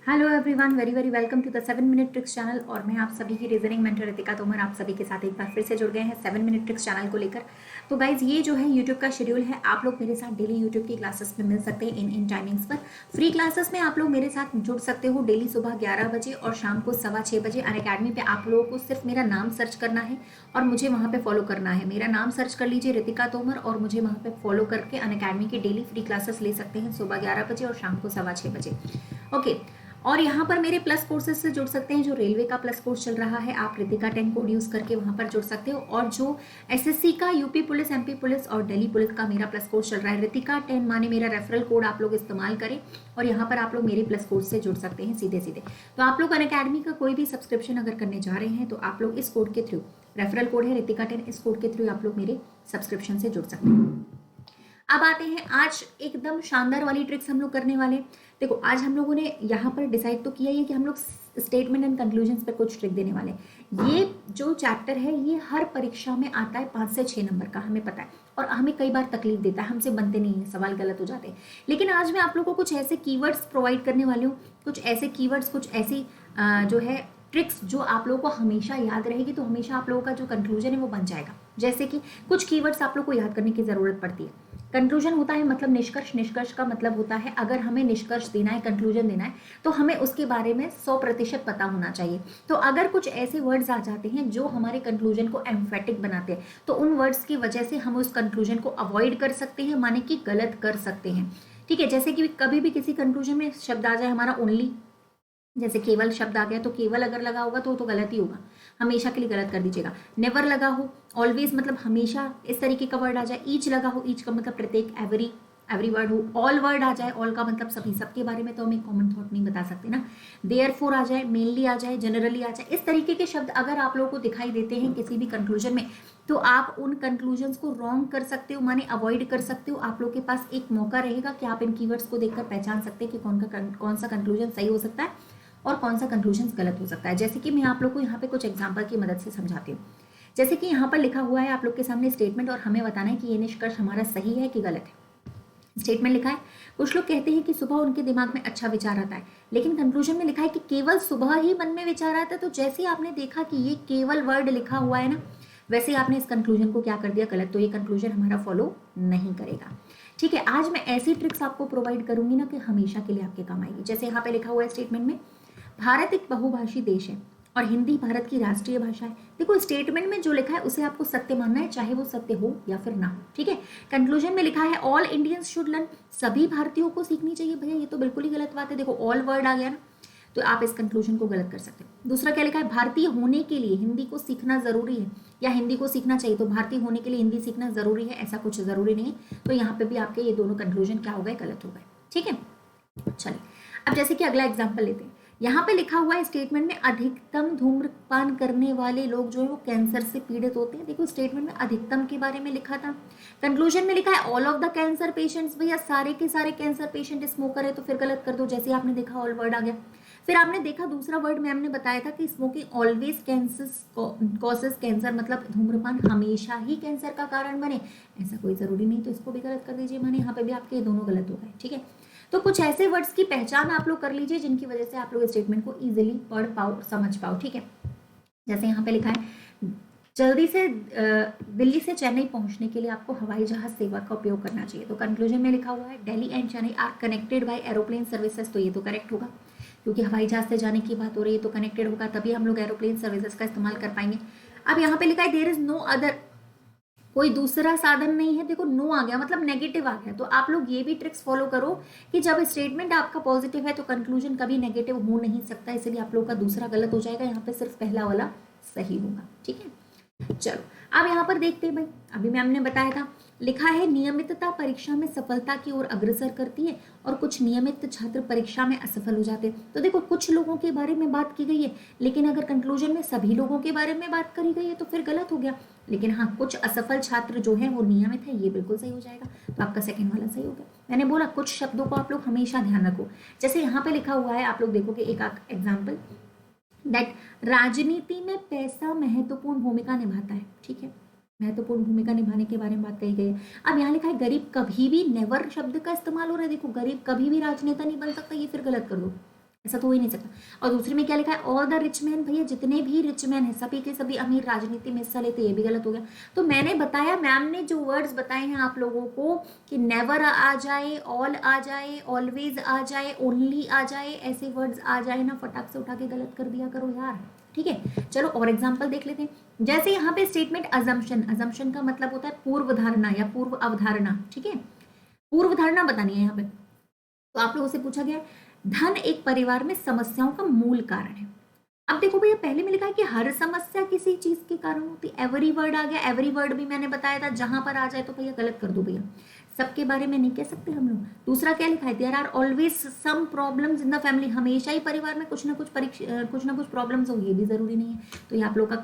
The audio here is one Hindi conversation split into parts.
Hello everyone, very very welcome to the 7 minute tricks channel. और मैं आप सभी की रीजनिंग मेंटर रितिका तोमर आप सभी के साथ एक बार फिर से जुड़ गए हैं 7 मिनट ट्रिक्स चैनल को लेकर। तो गाइज, ये जो है यूट्यूब का शेड्यूल है। आप लोग मेरे साथ डेली यूट्यूब की क्लासेस में मिल सकते हैं इन टाइमिंग्स पर। फ्री क्लासेस में आप लोग मेरे साथ जुड़ सकते हो डेली सुबह 11 बजे और शाम को 6:15 बजे। अनअकैडमी पे आप लोगों को सिर्फ मेरा नाम सर्च करना है और मुझे वहाँ पे फॉलो करना है। मेरा नाम सर्च कर लीजिए रितिका तोमर और मुझे वहाँ पे फॉलो करके अनअकैडमी की डेली फ्री क्लासेस ले सकते हैं सुबह 11 बजे और शाम को 6:15 बजे। ओके। और यहाँ पर मेरे प्लस कोर्सेज से जुड़ सकते हैं। जो रेलवे का प्लस कोर्स चल रहा है, आप रितिका 10 कोड यूज़ करके वहाँ पर जुड़ सकते हो। और जो एसएससी का, यूपी पुलिस, एमपी पुलिस और दिल्ली पुलिस का मेरा प्लस कोर्स चल रहा है, रितिका 10 माने मेरा रेफरल कोड आप लोग इस्तेमाल करें और यहाँ पर आप लोग मेरे प्लस कोर्स से जुड़ सकते हैं सीधे सीधे। तो आप लोग अनअकैडमी का कोई भी सब्सक्रिप्शन अगर करने जा रहे हैं तो आप लोग इस कोड के थ्रू, रेफरल कोड है रितिका 10, इस कोड के थ्रू आप लोग मेरे सब्सक्रिप्शन से जुड़ सकते हैं। अब आते हैं, आज एकदम शानदार वाली ट्रिक्स हम लोग करने वाले। देखो, आज हम लोगों ने यहाँ पर डिसाइड तो किया ही है कि हम लोग स्टेटमेंट एंड कंक्लूजन्स पर कुछ ट्रिक देने वाले। ये जो चैप्टर है ये हर परीक्षा में आता है 5 से 6 नंबर का, हमें पता है, और हमें कई बार तकलीफ देता है, हमसे बनते नहीं है, सवाल गलत हो जाते हैं। लेकिन आज मैं आप लोगों को कुछ ऐसे कीवर्ड्स प्रोवाइड करने वाली हूँ, कुछ ऐसे कीवर्ड्स, कुछ ऐसी जो है ट्रिक्स जो आप लोगों को हमेशा याद रहेगी। तो हमेशा आप लोगों का जो कंक्लूजन है वो बन जाएगा। जैसे कि कुछ कीवर्ड्स आप लोग को याद करने की जरूरत पड़ती है। कंक्लूजन होता है मतलब निष्कर्ष, निष्कर्ष का मतलब होता है अगर हमें निष्कर्ष देना है, कंक्लूजन देना है, तो हमें उसके बारे में 100% पता होना चाहिए। तो अगर कुछ ऐसे वर्ड्स आ जाते हैं जो हमारे कंक्लूजन को एम्फेटिक बनाते हैं, तो उन वर्ड्स की वजह से हम उस कंक्लूजन को अवॉइड कर सकते हैं, माने कि गलत कर सकते हैं। ठीक है, जैसे कि कभी भी किसी कंक्लूजन में शब्द आ जाए हमारा ओनली, जैसे केवल शब्द आ गया तो केवल अगर लगा होगा तो गलत ही होगा, हमेशा के लिए गलत कर दीजिएगा। नेवर लगा हो, ऑलवेज मतलब हमेशा, इस तरीके का वर्ड आ जाए। ईच लगा हो, ईच का मतलब प्रत्येक, एवरी, एवरी वर्ड हो। ऑल वर्ड आ जाए, ऑल का मतलब सभी, सबके बारे में तो हम एक कॉमन थॉट नहीं बता सकते ना। देयरफॉर आ जाए, मेनली आ जाए, जनरली आ जाए, इस तरीके के शब्द अगर आप लोगों को दिखाई देते हैं किसी भी कंक्लूजन में, तो आप उन कंक्लूजन्स को रॉन्ग कर सकते हो, माने अवॉइड कर सकते हो। आप लोग के पास एक मौका रहेगा कि आप इन कीवर्ड्स को देखकर पहचान सकते हैं कि कौन सा कंक्लूजन सही हो सकता है और कौन सा कंक्लूजन गलत हो सकता है। जैसे कि मैं आप लोग को यहाँ पे कुछ एग्जांपल की मदद से समझाती हूँ। जैसे कि यहाँ पर लिखा हुआ है आप लोग के सामने स्टेटमेंट, और हमें बताना है कि ये निष्कर्ष हमारा सही है कि गलत है। स्टेटमेंट लिखा है, कुछ लोग कहते हैं कि सुबह उनके दिमाग में अच्छा विचार आता है, लेकिन कंक्लूजन में लिखा है कि केवल सुबह ही मन में विचार आता है। तो जैसे ही आपने देखा कि ये केवल वर्ड लिखा हुआ है ना, वैसे ही आपने इस कंक्लूजन को क्या कर दिया, गलत। तो ये कंक्लूजन हमारा फॉलो नहीं करेगा। ठीक है, आज मैं ऐसी ट्रिक्स आपको प्रोवाइड करूंगी ना कि हमेशा के लिए आपके काम आएगी। जैसे यहाँ पे लिखा हुआ है स्टेटमेंट में, भारत एक बहुभाषी देश है और हिंदी भारत की राष्ट्रीय भाषा है। देखो, स्टेटमेंट में जो लिखा है उसे आपको सत्य मानना है, चाहे वो सत्य हो या फिर ना हो। ठीक है, कंक्लूजन में लिखा है ऑल इंडियंस शुड लर्न, सभी भारतीयों को सीखनी चाहिए। भैया ये तो बिल्कुल ही गलत बात है। देखो, ऑल वर्ड आ गया ना, तो आप इस कंक्लूजन को गलत कर सकते हो। दूसरा क्या लिखा है, भारतीय होने के लिए हिंदी को सीखना जरूरी है, या हिंदी को सीखना चाहिए। तो भारतीय होने के लिए हिंदी सीखना जरूरी है, ऐसा कुछ जरूरी नहीं है। तो यहाँ पे भी आपके ये दोनों कंक्लूजन क्या हो गए, गलत हो गए। ठीक है, चलिए अब जैसे कि अगला एग्जाम्पल लेते हैं। यहाँ पे लिखा हुआ है स्टेटमेंट में, अधिकतम धूम्रपान करने वाले लोग जो है वो कैंसर से पीड़ित होते हैं। देखो, स्टेटमेंट में अधिकतम के बारे में लिखा था, कंक्लूजन में लिखा है all of the cancer patients. भैया सारे के सारे कैंसर पेशेंट स्मोकर है, तो फिर गलत कर दो। जैसे आपने देखा ऑल वर्ड आ गया। फिर आपने देखा दूसरा वर्ड मैम ने बताया था कि स्मोकिंग ऑलवेज कॉसेस कैंसर, मतलब धूम्रपान हमेशा ही कैंसर का कारण बने, ऐसा कोई जरूरी नहीं। तो इसको भी गलत कर दीजिए, माने यहाँ पे भी आपके दोनों गलत हो गए। ठीक है, तो कुछ ऐसे वर्ड्स की पहचान आप लोग कर लीजिए जिनकी वजह से आप लोग स्टेटमेंट को इजीली पढ़ पाओ, समझ पाओ। ठीक है, जैसे यहाँ पे लिखा है, जल्दी से दिल्ली से चेन्नई पहुंचने के लिए आपको हवाई जहाज सेवा का उपयोग करना चाहिए। तो कंक्लूजन में लिखा हुआ है Delhi and Chennai are connected by aeroplane services. तो ये तो करेक्ट होगा, क्योंकि हवाई जहाज से जाने की बात हो रही है, तो कनेक्टेड होगा, तभी हम लोग एरोप्लेन सर्विसेज का इस्तेमाल कर पाएंगे। अब यहाँ पे लिखा है देयर इज नो अदर, कोई दूसरा साधन नहीं है। देखो, नो आ गया मतलब नेगेटिव आ गया। तो आप लोग ये भी ट्रिक्स फॉलो करो कि जब स्टेटमेंट आपका पॉजिटिव है तो कंक्लूजन कभी नेगेटिव हो नहीं सकता, इसलिए आप लोग का दूसरा गलत हो जाएगा, यहाँ पे सिर्फ पहला वाला सही होगा। ठीक है, चलो अब यहाँ पर देखते हैं भाई, अभी मैम ने बताया था, लिखा है नियमितता परीक्षा में सफलता की ओर अग्रसर करती है और कुछ नियमित छात्र परीक्षा में असफल हो जाते हैं। तो देखो, कुछ लोगों के बारे में बात की गई है, लेकिन अगर कंक्लूजन में सभी लोगों के बारे में बात करी गई है तो फिर गलत हो गया। लेकिन हाँ, कुछ असफल छात्र जो है वो नियमित है, ये बिल्कुल सही हो जाएगा। तो आपका सेकंड वाला सही हो गया। मैंने बोला कुछ शब्दों को आप लोग हमेशा ध्यान रखो। जैसे यहाँ पे लिखा हुआ है, आप लोग देखोगे एक एग्जाम्पल, दैट राजनीति में पैसा महत्वपूर्ण भूमिका निभाता है। ठीक है, महत्वपूर्ण भूमिका निभाने के बारे में बात कही गई है। अब यहाँ लिखा है गरीब कभी भी, नेवर शब्द का इस्तेमाल हो रहा है। देखो, गरीब कभी भी राजनेता नहीं बन सकता, ये फिर गलत कर दो। ऐसा तो हो ही नहीं सकता। और दूसरे में क्या लिखा है, ऑल द रिच मैन, भैया जितने भी रिच मैन है सभी के सभी अमीर राजनीति में हिस्सा लेते, ये भी गलत हो गया। तो मैंने बताया, मैम ने जो वर्ड्स बताए हैं आप लोगों को कि नेवर आ जाए, ऑल आ जाए, ऑलवेज आ जाए, ओनली आ जाए, ऐसे वर्ड्स आ जाए ना, फटाक से उठा के गलत कर दिया करो यार। ठीक है, चलो और एग्जाम्पल देख लेते हैं। जैसे यहाँ पे स्टेटमेंट अजम्पशन, अजम्पशन का मतलब होता है पूर्व धारणा या पूर्व अवधारणा। ठीक है, पूर्व धारणा बतानी है यहाँ पे। तो आप लोगों से पूछा गया धन एक परिवार में समस्याओं का मूल कारण है। अब देखो भैया, पहले में लिखा है कि हर समस्या किसी चीज के कारण होती है, एवरी वर्ड आ गया, एवरी वर्ड भी मैंने बताया था, जहां पर आ जाए तो भैया गलत कर दो भैया, सबके बारे में नहीं कह सकते हम लोग। दूसरा क्या लिखा है, there are always some problems in the family, हमेशा ही परिवार में कुछ ना कुछ प्रॉब्लम्स हो, ये भी जरूरी नहीं है। तो ये आप लोग का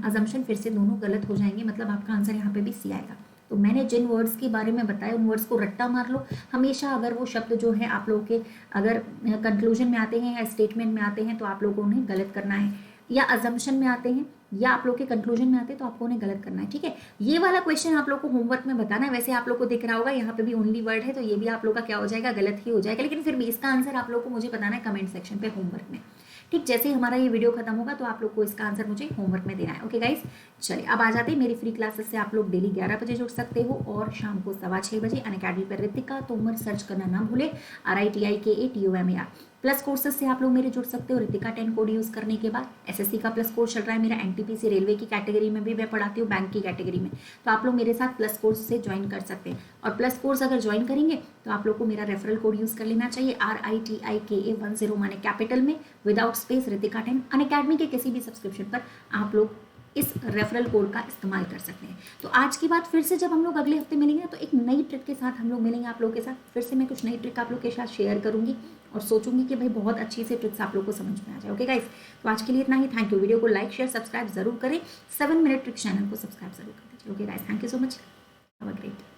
अजम्पशन फिर से दोनों गलत हो जाएंगे, मतलब आपका आंसर यहाँ पे भी सी आएगा। तो मैंने जिन वर्ड्स के बारे में बताया उन वर्ड्स को रट्टा मार लो हमेशा। अगर वो शब्द जो है आप लोगों के अगर कंक्लूजन में आते हैं या स्टेटमेंट में आते हैं तो आप लोगों ने गलत करना है, या अजम्पशन में आते हैं या आप लोग के कंक्लूजन में आते हैं तो आपको उन्हें गलत करना है। ठीक है, ये वाला क्वेश्चन आप लोग को होमवर्क में बताना है। वैसे आप लोग को दिख रहा होगा यहाँ पे भी ओनली वर्ड है, तो ये भी आप लोग का क्या हो जाएगा, गलत ही हो जाएगा, लेकिन फिर भी इसका आंसर आप लोग को मुझे बताना है कमेंट सेक्शन पे होमवर्क में। ठीक, जैसे ही हमारा ये वीडियो खत्म होगा तो आप लोग को इसका आंसर मुझे होमवर्क में देना है। ओके गाइस, चलिए अब आ जाते हैं मेरी फ्री क्लासेस से। आप लोग डेली 11 बजे जुड़ सकते हो और शाम को 6:15 बजे अनअकैडमी पर रितिका तोमर सर्च करना ना भूले, RITIKATOMAR। प्लस कोर्सेज से आप लोग मेरे जुड़ सकते हो। रितिका 10 कोड यूज़ करने के बाद SSC का प्लस कोर्स चल रहा है मेरा, NTPC रेलवे की कैटेगरी में भी मैं पढ़ाती हूँ, बैंक की कैटेगरी में, तो आप लोग मेरे साथ प्लस कोर्स से ज्वाइन कर सकते हैं। और प्लस कोर्स अगर ज्वाइन करेंगे तो आप लोग को मेरा रेफरल कोड यूज़ कर लेना चाहिए, RITIKA10 माने कैपिटल में विदाउट स्पेस रितिका 10। अनअकैडमी के किसी भी सब्सक्रिप्शन पर आप लोग इस रेफरल कोड का इस्तेमाल कर सकते हैं। तो आज की बात फिर से जब हम लोग अगले हफ्ते मिलेंगे तो एक नई ट्रिक के साथ हम लोग मिलेंगे आप लोगों के साथ। फिर से मैं कुछ नई ट्रिक आप लोग के साथ शेयर करूंगी और सोचूंगी कि भाई बहुत अच्छी से ट्रिक्स आप लोग को समझ में आ जाए। ओके गाइस, तो आज के लिए इतना ही। Thank you. वीडियो को लाइक शेयर सब्सक्राइब जरूर करें, 7 मिनट ट्रिक्स चैनल को सब्सक्राइब जरूर कर दीजिए। Okay guys, thank you so much, have a great day.